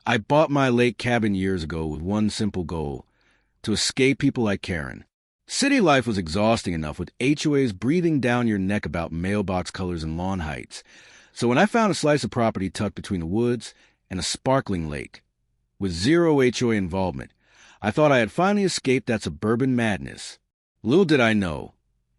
I bought my lake cabin years ago with one simple goal: to escape people like Karen. City life was exhausting enough with HOAs breathing down your neck about mailbox colors and lawn heights. So when I found a slice of property tucked between the woods and a sparkling lake, with zero HOA involvement, I thought I had finally escaped that suburban madness. Little did I know,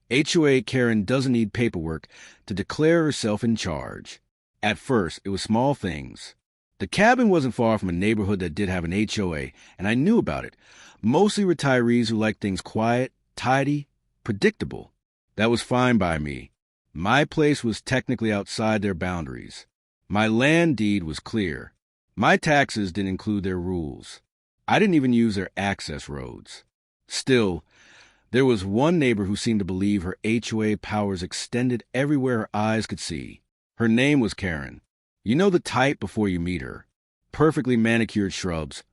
HOA Karen doesn't need paperwork to declare herself in charge. At first, it was small things. The cabin wasn't far from a neighborhood that did have an HOA, and I knew about it. Mostly retirees who like things quiet, tidy, predictable. That was fine by me. My place was technically outside their boundaries. My land deed was clear. My taxes didn't include their rules. I didn't even use their access roads. Still, there was one neighbor who seemed to believe her HOA powers extended everywhere her eyes could see. Her name was Karen. You know the type before you meet her. Perfectly manicured shrubs,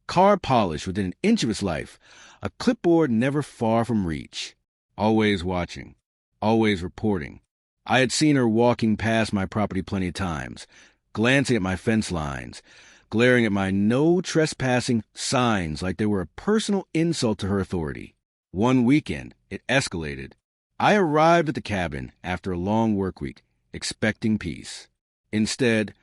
car polish within an inch of its life, a clipboard never far from reach. Always watching, always reporting. I had seen her walking past my property plenty of times, glancing at my fence lines, glaring at my no trespassing signs like they were a personal insult to her authority. One weekend, it escalated. I arrived at the cabin after a long work week, expecting peace. Instead,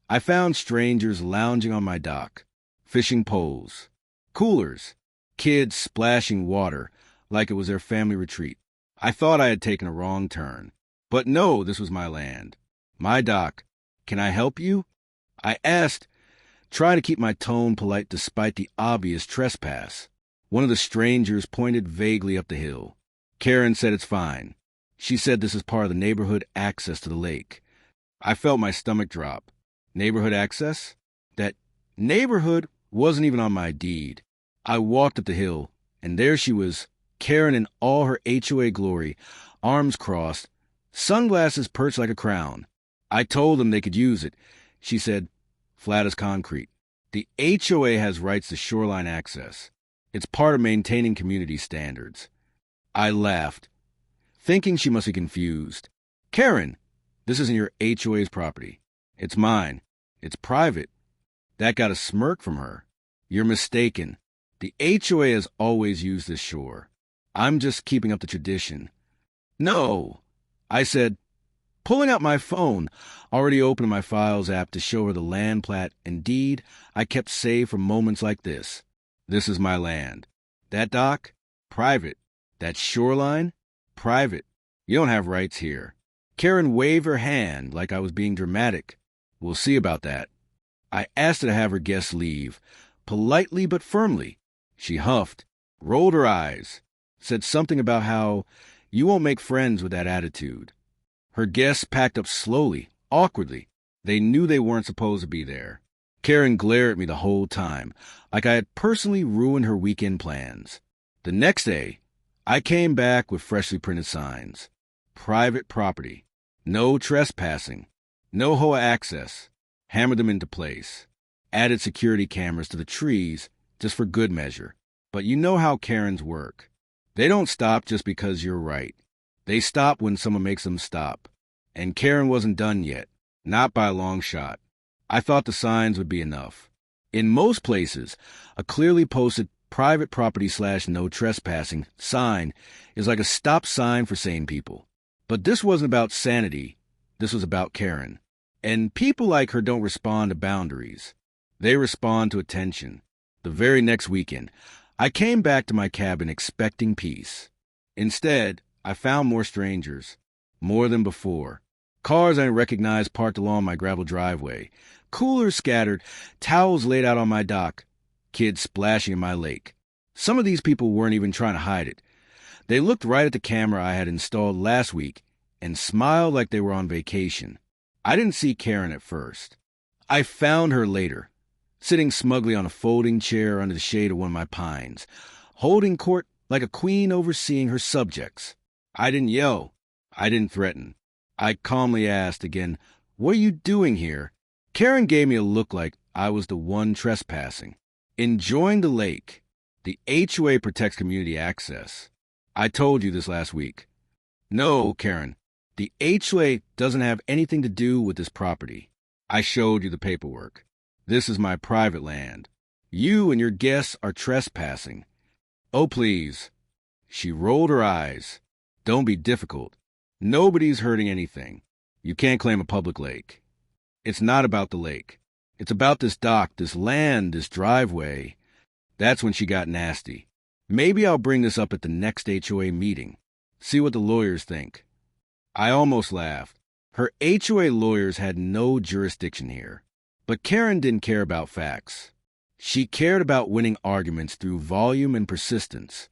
I found strangers lounging on my dock, fishing poles, coolers, kids splashing water like it was their family retreat. I thought I had taken a wrong turn. But no, this was my land, my dock. Can I help you? I asked, trying to keep my tone polite despite the obvious trespass. One of the strangers pointed vaguely up the hill. Karen said it's fine. She said this is part of the neighborhood access to the lake. I felt my stomach drop. Neighborhood access? That neighborhood wasn't even on my deed. I walked up the hill, and there she was, Karen in all her HOA glory, arms crossed, sunglasses perched like a crown. I told them they could use it. She said, flat as concrete. The HOA has rights to shoreline access. It's part of maintaining community standards. I laughed, thinking she must be confused. Karen, this isn't your HOA's property. It's mine. It's private. That got a smirk from her. You're mistaken. The HOA has always used this shore. I'm just keeping up the tradition. No, I said, pulling out my phone, already opening my Files app to show her the land plat and deed I kept saved for moments like this. This is my land. That dock? Private. That shoreline? Private. You don't have rights here. Karen waved her hand like I was being dramatic. We'll see about that. I asked her to have her guests leave, politely but firmly. She huffed, rolled her eyes, said something about how you won't make friends with that attitude. Her guests packed up slowly, awkwardly. They knew they weren't supposed to be there. Karen glared at me the whole time, like I had personally ruined her weekend plans. The next day, I came back with freshly printed signs. Private property. No trespassing. No HOA access. Hammered them into place. Added security cameras to the trees just for good measure. But you know how Karens work. They don't stop just because you're right. They stop when someone makes them stop. And Karen wasn't done yet. Not by a long shot. I thought the signs would be enough. In most places, a clearly posted private property / no trespassing sign is like a stop sign for sane people. But this wasn't about sanity. This was about Karen. And people like her don't respond to boundaries. They respond to attention. The very next weekend, I came back to my cabin expecting peace. Instead, I found more strangers. More than before. Cars I recognized parked along my gravel driveway. Coolers scattered, towels laid out on my dock, kids splashing in my lake. Some of these people weren't even trying to hide it. They looked right at the camera I had installed last week and smiled like they were on vacation. I didn't see Karen at first. I found her later, sitting smugly on a folding chair under the shade of one of my pines, holding court like a queen overseeing her subjects. I didn't yell. I didn't threaten. I calmly asked again, "What are you doing here?" Karen gave me a look like I was the one trespassing. Enjoying the lake. The HOA protects community access. I told you this last week. No, Karen. The HOA doesn't have anything to do with this property. I showed you the paperwork. This is my private land. You and your guests are trespassing. Oh, please. She rolled her eyes. Don't be difficult. Nobody's hurting anything. You can't claim a public lake. It's not about the lake. It's about this dock, this land, this driveway. That's when she got nasty. Maybe I'll bring this up at the next HOA meeting. See what the lawyers think. I almost laughed. Her HOA lawyers had no jurisdiction here. But Karen didn't care about facts. She cared about winning arguments through volume and persistence.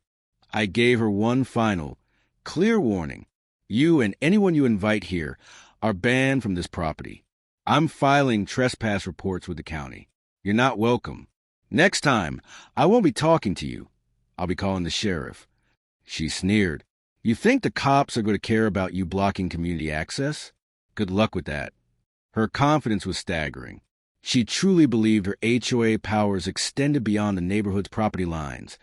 I gave her one final, clear warning. You and anyone you invite here are banned from this property. I'm filing trespass reports with the county. You're not welcome. Next time, I won't be talking to you. I'll be calling the sheriff. She sneered. You think the cops are going to care about you blocking community access? Good luck with that. Her confidence was staggering. She truly believed her HOA powers extended beyond the neighborhood's property lines,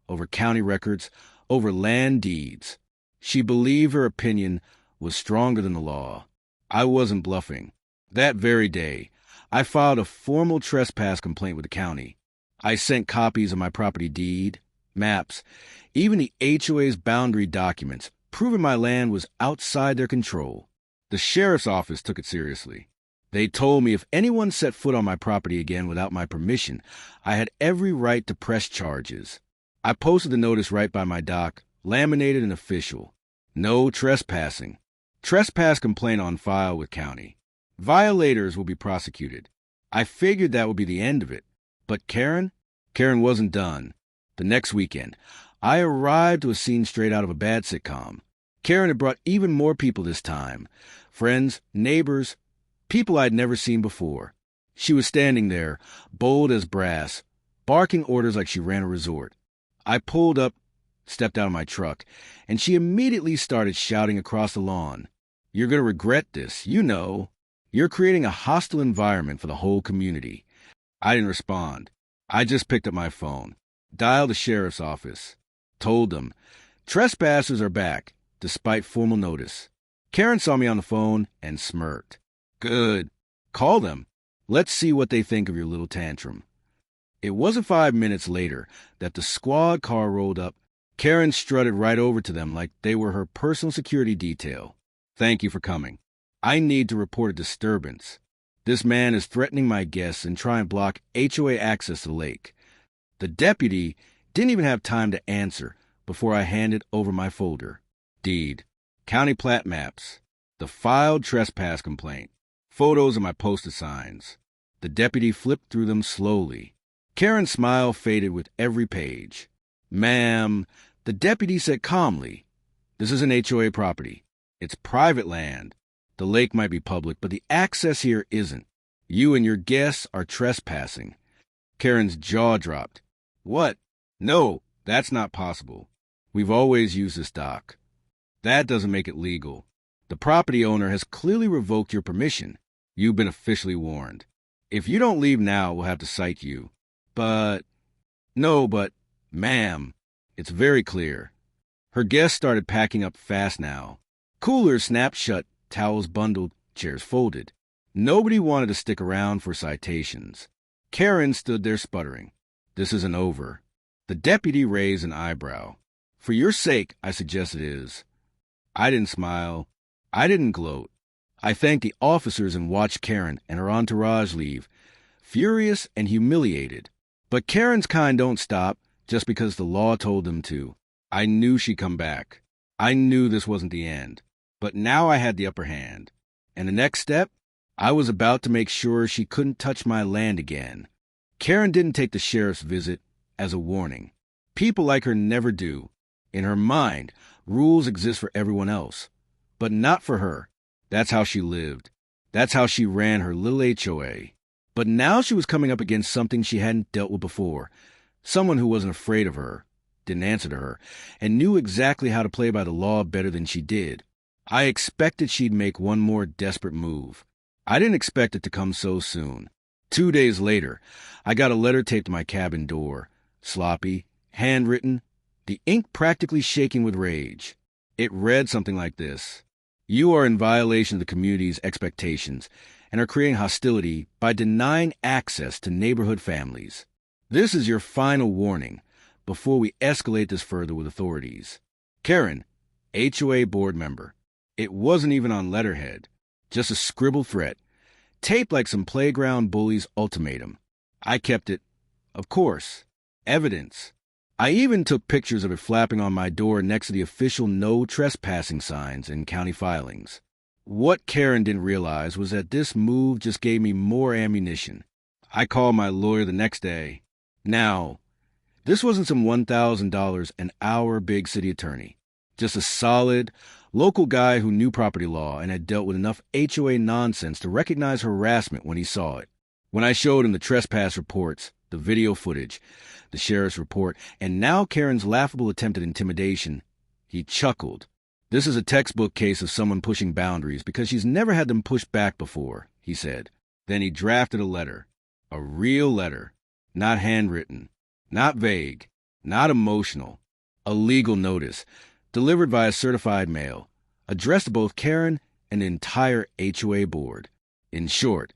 over county records, over land deeds. She believed her opinion was stronger than the law. I wasn't bluffing. That very day, I filed a formal trespass complaint with the county. I sent copies of my property deed, maps, even the HOA's boundary documents, proving my land was outside their control. The sheriff's office took it seriously. They told me if anyone set foot on my property again without my permission, I had every right to press charges. I posted the notice right by my dock, laminated and official. No trespassing. Trespass complaint on file with county. Violators will be prosecuted. I figured that would be the end of it. But Karen wasn't done. The next weekend, I arrived to a scene straight out of a bad sitcom. Karen had brought even more people this time. Friends, neighbors, people I'd never seen before. She was standing there, bold as brass, barking orders like she ran a resort. I pulled up, stepped out of my truck, and she immediately started shouting across the lawn. You're going to regret this, you know. You're creating a hostile environment for the whole community. I didn't respond. I just picked up my phone, dialed the sheriff's office, told them, trespassers are back, despite formal notice. Karen saw me on the phone and smirked. Good. Call them. Let's see what they think of your little tantrum. It wasn't 5 minutes later that the squad car rolled up. Karen strutted right over to them like they were her personal security detail. Thank you for coming. I need to report a disturbance. This man is threatening my guests and trying to block HOA access to the lake. The deputy didn't even have time to answer before I handed over my folder. Deed, county plat maps, the filed trespass complaint, photos of my posted signs. The deputy flipped through them slowly. Karen's smile faded with every page. Ma'am, the deputy said calmly, this is an HOA property. It's private land. The lake might be public, but the access here isn't. You and your guests are trespassing. Karen's jaw dropped. What? No, that's not possible. We've always used this dock. That doesn't make it legal. The property owner has clearly revoked your permission. You've been officially warned. If you don't leave now, we'll have to cite you. But, ma'am, it's very clear. Her guests started packing up fast now. Coolers snapped shut, towels bundled, chairs folded. Nobody wanted to stick around for citations. Karen stood there sputtering. This isn't over. The deputy raised an eyebrow. For your sake, I suggest it is. I didn't smile. I didn't gloat. I thanked the officers and watched Karen and her entourage leave, furious and humiliated. But Karen's kind don't stop just because the law told them to. I knew she'd come back. I knew this wasn't the end. But now I had the upper hand. And the next step? I was about to make sure she couldn't touch my land again. Karen didn't take the sheriff's visit as a warning. People like her never do. In her mind, rules exist for everyone else. But not for her. That's how she lived. That's how she ran her little HOA. But now she was coming up against something she hadn't dealt with before. Someone who wasn't afraid of her, didn't answer to her, and knew exactly how to play by the law better than she did. I expected she'd make one more desperate move. I didn't expect it to come so soon. 2 days later, I got a letter taped to my cabin door. Sloppy, handwritten, the ink practically shaking with rage. It read something like this. You are in violation of the community's expectations, and are creating hostility by denying access to neighborhood families. This is your final warning before we escalate this further with authorities. Karen, HOA board member. It wasn't even on letterhead, just a scribbled threat, taped like some playground bully's ultimatum. I kept it, of course, evidence. I even took pictures of it flapping on my door next to the official no trespassing signs in county filings. What Karen didn't realize was that this move just gave me more ammunition. I called my lawyer the next day. Now, this wasn't some $1,000 an hour big city attorney, just a solid, local guy who knew property law and had dealt with enough HOA nonsense to recognize harassment when he saw it. When I showed him the trespass reports, the video footage, the sheriff's report, and now Karen's laughable attempt at intimidation, he chuckled. This is a textbook case of someone pushing boundaries because she's never had them pushed back before, he said. Then he drafted a letter. A real letter. Not handwritten. Not vague. Not emotional. A legal notice, delivered via certified mail, addressed to both Karen and the entire HOA board. In short,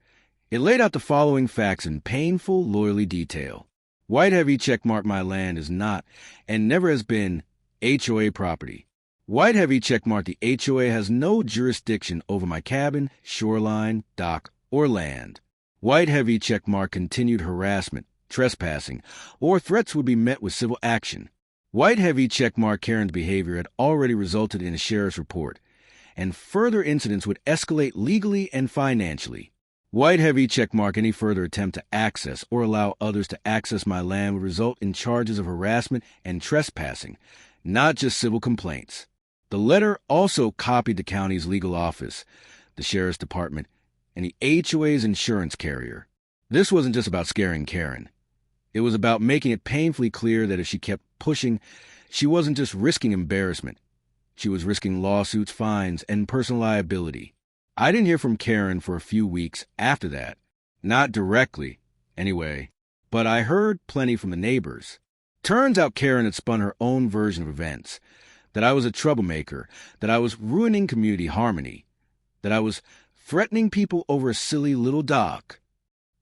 it laid out the following facts in painful, lawyerly detail. White Heavy checkmarked my land is not, and never has been, HOA property. White Heavy checkmarked the HOA has no jurisdiction over my cabin, shoreline, dock, or land. White Heavy checkmark continued harassment, trespassing, or threats would be met with civil action. White Heavy checkmark Karen's behavior had already resulted in a sheriff's report, and further incidents would escalate legally and financially. White Heavy checkmark any further attempt to access or allow others to access my land would result in charges of harassment and trespassing, not just civil complaints. The letter also copied the county's legal office, the sheriff's department, and the HOA's insurance carrier. This wasn't just about scaring Karen. It was about making it painfully clear that if she kept pushing, she wasn't just risking embarrassment. She was risking lawsuits, fines, and personal liability. I didn't hear from Karen for a few weeks after that. Not directly, anyway, but I heard plenty from the neighbors. Turns out Karen had spun her own version of events. That I was a troublemaker, that I was ruining community harmony, that I was threatening people over a silly little dock.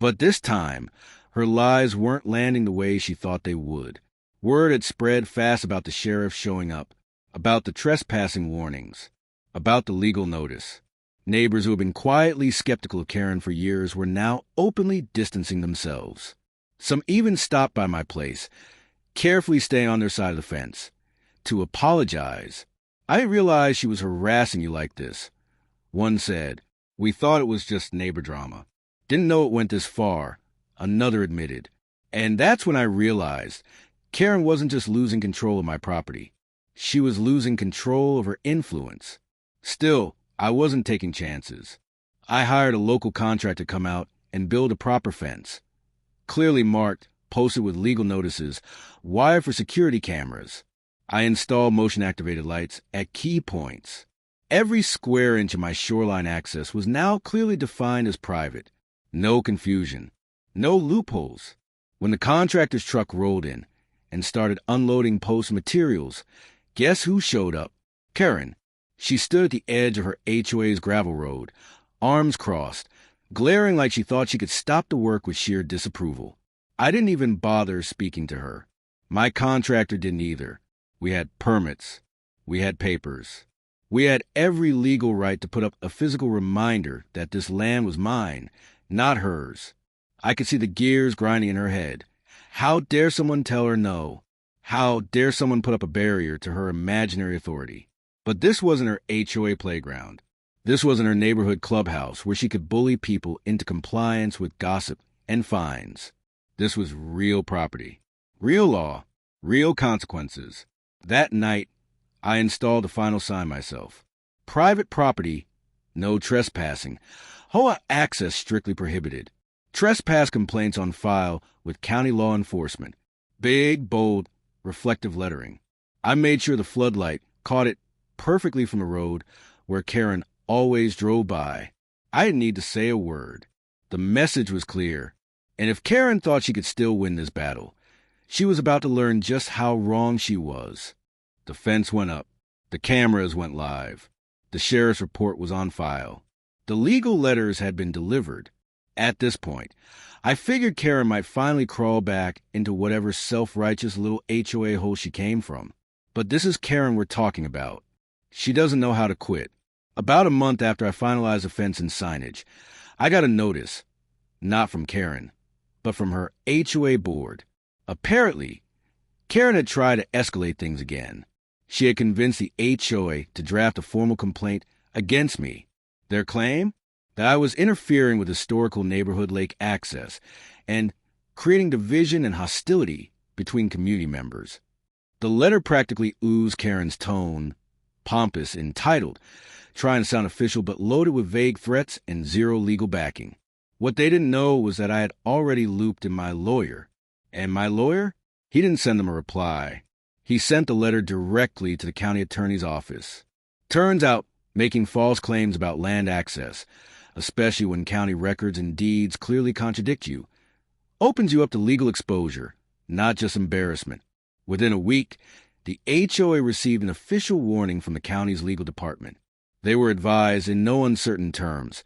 But this time, her lies weren't landing the way she thought they would. Word had spread fast about the sheriff showing up, about the trespassing warnings, about the legal notice. Neighbors who had been quietly skeptical of Karen for years were now openly distancing themselves. Some even stopped by my place, carefully staying on their side of the fence, to apologize. I didn't realize she was harassing you like this. One said, "We thought it was just neighbor drama. Didn't know it went this far," another admitted. And that's when I realized Karen wasn't just losing control of my property. She was losing control of her influence. Still, I wasn't taking chances. I hired a local contractor to come out and build a proper fence. Clearly marked, posted with legal notices, wired for security cameras. I installed motion-activated lights at key points. Every square inch of my shoreline access was now clearly defined as private. No confusion. No loopholes. When the contractor's truck rolled in and started unloading post materials, guess who showed up? Karen. She stood at the edge of her HOA's gravel road, arms crossed, glaring like she thought she could stop the work with sheer disapproval. I didn't even bother speaking to her. My contractor didn't either. We had permits. We had papers. We had every legal right to put up a physical reminder that this land was mine, not hers. I could see the gears grinding in her head. How dare someone tell her no? How dare someone put up a barrier to her imaginary authority? But this wasn't her HOA playground. This wasn't her neighborhood clubhouse where she could bully people into compliance with gossip and fines. This was real property, real law, real consequences. That night, I installed the final sign myself. Private property, no trespassing. HOA access strictly prohibited. Trespass complaints on file with county law enforcement. Big, bold, reflective lettering. I made sure the floodlight caught it perfectly from the road where Karen always drove by. I didn't need to say a word. The message was clear. And if Karen thought she could still win this battle, she was about to learn just how wrong she was. The fence went up. The cameras went live. The sheriff's report was on file. The legal letters had been delivered. At this point, I figured Karen might finally crawl back into whatever self-righteous little HOA hole she came from. But this is Karen we're talking about. She doesn't know how to quit. About a month after I finalized the fence and signage, I got a notice, not from Karen, but from her HOA board. Apparently, Karen had tried to escalate things again. She had convinced the HOA to draft a formal complaint against me. Their claim? That I was interfering with historical neighborhood lake access and creating division and hostility between community members. The letter practically oozed Karen's tone, pompous, entitled, trying to sound official but loaded with vague threats and zero legal backing. What they didn't know was that I had already looped in my lawyer. And my lawyer? He didn't send them a reply. He sent the letter directly to the county attorney's office. Turns out, making false claims about land access, especially when county records and deeds clearly contradict you, opens you up to legal exposure, not just embarrassment. Within a week, the HOA received an official warning from the county's legal department. They were advised in no uncertain terms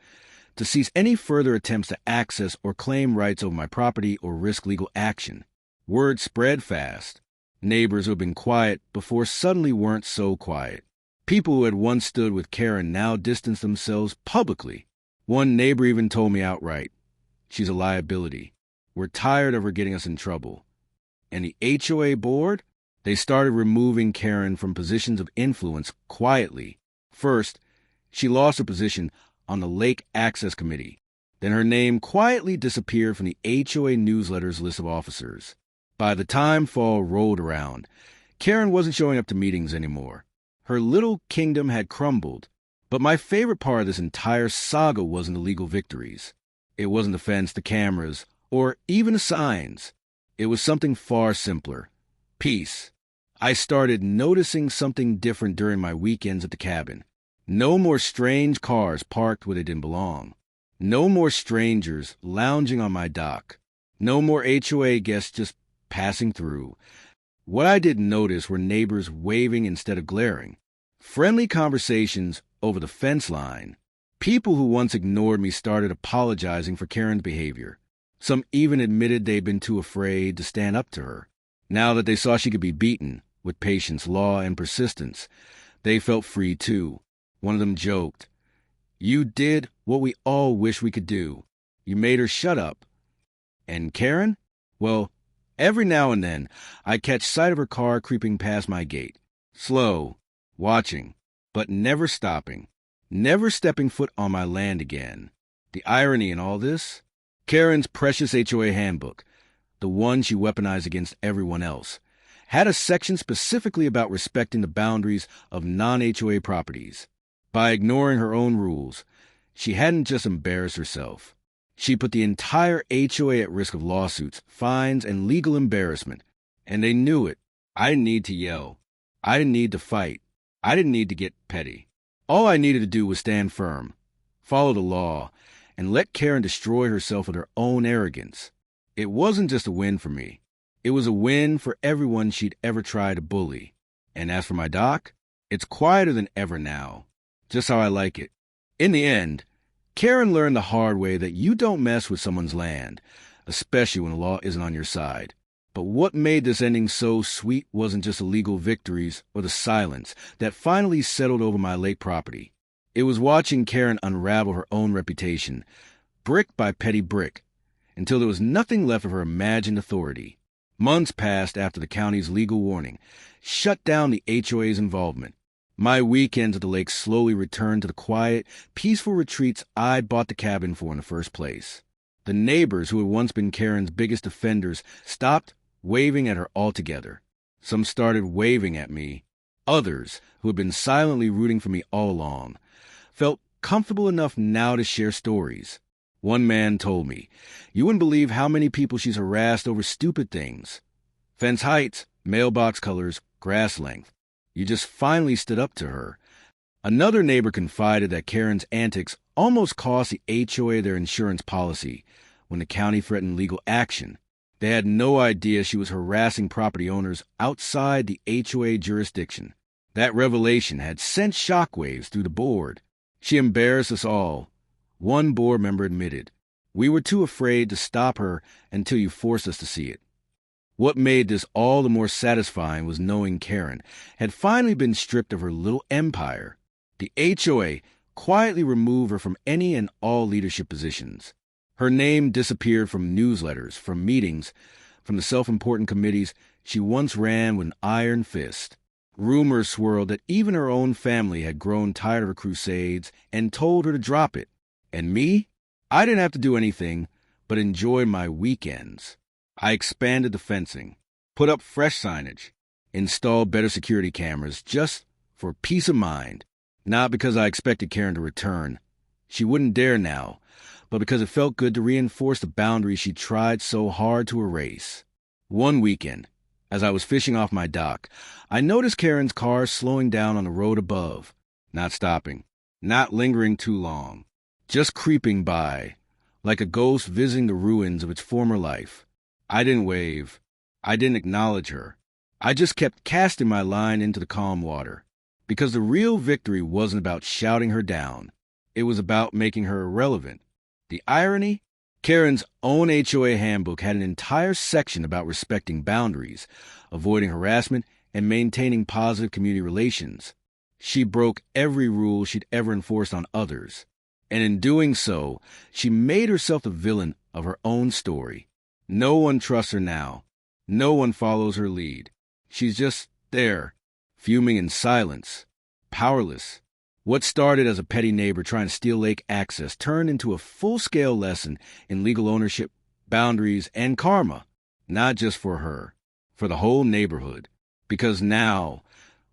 to cease any further attempts to access or claim rights over my property or risk legal action. Word spread fast. Neighbors who had been quiet before suddenly weren't so quiet. People who had once stood with Karen now distanced themselves publicly. One neighbor even told me outright, "She's a liability. We're tired of her getting us in trouble." And the HOA board? They started removing Karen from positions of influence quietly. First, she lost her position on the Lake Access Committee. Then her name quietly disappeared from the HOA newsletter's list of officers. By the time fall rolled around, Karen wasn't showing up to meetings anymore. Her little kingdom had crumbled. But my favorite part of this entire saga wasn't the legal victories. It wasn't the fence, the cameras, or even the signs. It was something far simpler. Peace. I started noticing something different during my weekends at the cabin. No more strange cars parked where they didn't belong. No more strangers lounging on my dock. No more HOA guests just passing through. What I didn't notice were neighbors waving instead of glaring. Friendly conversations over the fence line. People who once ignored me started apologizing for Karen's behavior. Some even admitted they'd been too afraid to stand up to her. Now that they saw she could be beaten, with patience, law, and persistence, they felt free too. One of them joked, "You did what we all wish we could do. You made her shut up." And Karen? Well, every now and then, I catch sight of her car creeping past my gate. Slow, watching, but never stopping, never stepping foot on my land again. The irony in all this? Karen's precious HOA handbook, the one she weaponized against everyone else, had a section specifically about respecting the boundaries of non-HOA properties. By ignoring her own rules, she hadn't just embarrassed herself. She put the entire HOA at risk of lawsuits, fines, and legal embarrassment. And they knew it. I didn't need to yell. I didn't need to fight. I didn't need to get petty. All I needed to do was stand firm, follow the law, and let Karen destroy herself with her own arrogance. It wasn't just a win for me. It was a win for everyone she'd ever tried to bully. And as for my dock, it's quieter than ever now. Just how I like it. In the end, Karen learned the hard way that you don't mess with someone's land, especially when the law isn't on your side. But what made this ending so sweet wasn't just the legal victories or the silence that finally settled over my lake property. It was watching Karen unravel her own reputation, brick by petty brick, until there was nothing left of her imagined authority. Months passed after the county's legal warning shut down the HOA's involvement. My weekends at the lake slowly returned to the quiet, peaceful retreats I'd bought the cabin for in the first place. The neighbors who had once been Karen's biggest offenders stopped waving at her altogether. Some started waving at me. Others, who had been silently rooting for me all along, felt comfortable enough now to share stories. One man told me, "You wouldn't believe how many people she's harassed over stupid things. Fence heights, mailbox colors, grass length. You just finally stood up to her." Another neighbor confided that Karen's antics almost cost the HOA their insurance policy when the county threatened legal action. They had no idea she was harassing property owners outside the HOA jurisdiction. That revelation had sent shockwaves through the board. She embarrassed us all, One board member admitted, "We were too afraid to stop her until you forced us to see it." What made this all the more satisfying was knowing Karen had finally been stripped of her little empire. The HOA quietly removed her from any and all leadership positions. Her name disappeared from newsletters, from meetings, from the self-important committees she once ran with an iron fist. Rumors swirled that even her own family had grown tired of her crusades and told her to drop it. And me? I didn't have to do anything but enjoy my weekends. I expanded the fencing, put up fresh signage, installed better security cameras just for peace of mind. Not because I expected Karen to return. She wouldn't dare now, but because it felt good to reinforce the boundaries she tried so hard to erase. One weekend, as I was fishing off my dock, I noticed Karen's car slowing down on the road above, not stopping, not lingering too long, just creeping by, like a ghost visiting the ruins of its former life. I didn't wave. I didn't acknowledge her. I just kept casting my line into the calm water. Because the real victory wasn't about shouting her down. It was about making her irrelevant. The irony? Karen's own HOA handbook had an entire section about respecting boundaries, avoiding harassment, and maintaining positive community relations. She broke every rule she'd ever enforced on others. And in doing so, she made herself the villain of her own story. No one trusts her now. No one follows her lead. She's just there, fuming in silence, powerless. What started as a petty neighbor trying to steal lake access turned into a full-scale lesson in legal ownership, boundaries, and karma. Not just for her, for the whole neighborhood. Because now,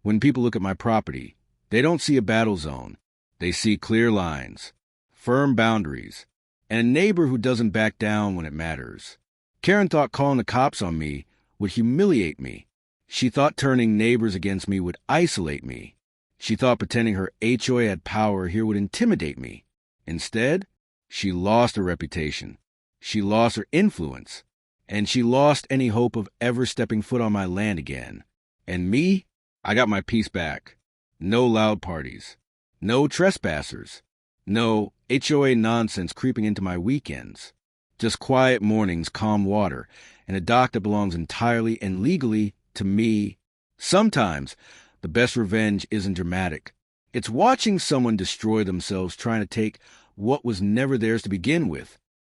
when people look at my property, they don't see a battle zone. They see clear lines, firm boundaries, and a neighbor who doesn't back down when it matters. Karen thought calling the cops on me would humiliate me. She thought turning neighbors against me would isolate me. She thought pretending her HOA had power here would intimidate me. Instead, she lost her reputation. She lost her influence. And she lost any hope of ever stepping foot on my land again. And me? I got my peace back. No loud parties. No trespassers. No HOA nonsense creeping into my weekends. Just quiet mornings, calm water, and a dock that belongs entirely and legally to me. Sometimes, the best revenge isn't dramatic. It's watching someone destroy themselves trying to take what was never theirs to begin with.